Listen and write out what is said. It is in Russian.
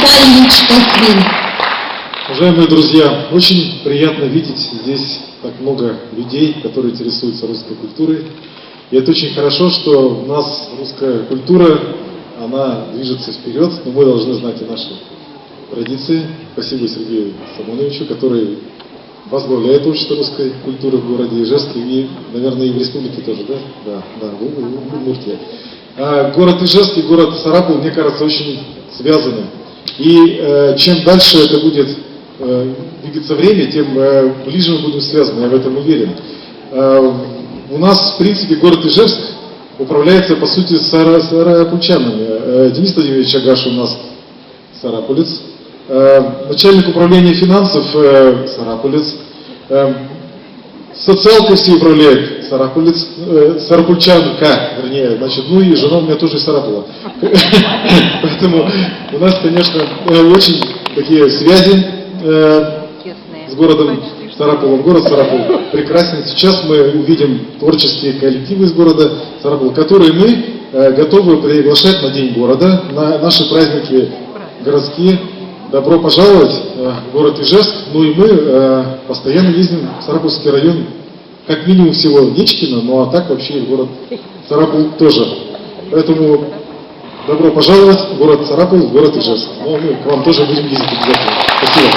Витальевич Косвин. Уважаемые друзья, очень приятно видеть здесь так много людей, которые интересуются русской культурой. И это очень хорошо, что у нас русская культура, она движется вперед, но мы должны знать и наши традиции. Спасибо Сергею Самоновичу, который возглавляет общество русской культуры в городе Ижевске и, наверное, и в республике тоже, да? Да, в Удмуртии. Город Ижевск и город Сарапул, мне кажется, очень связаны. И чем дальше это будет двигаться время, тем ближе мы будем связаны, я в этом уверен. У нас, в принципе, город Ижевск управляется, по сути, сарапульчанами. Денис Владимирович Агаш у нас сарапулец, начальник управления финансов сарапулец, социалкой все управляет сарапулец, сарапульчанка, вернее, значит, ну и жена у меня тоже из Сарапула. Поэтому у нас, конечно, очень такие связи с городом Сарапулом. Город Сарапул прекрасен. Сейчас мы увидим творческие коллективы из города Сарапул, которые мы готовы приглашать на День города, на наши праздники городские. Добро пожаловать в город Ижевск. Ну и мы постоянно ездим в Сарапульский район, как минимум всего Нечкино, ну а так вообще и в город Сарапул тоже. Поэтому добро пожаловать в город Сарапул, в город Ижевск. Ну а мы к вам тоже будем ездить обязательно. Спасибо.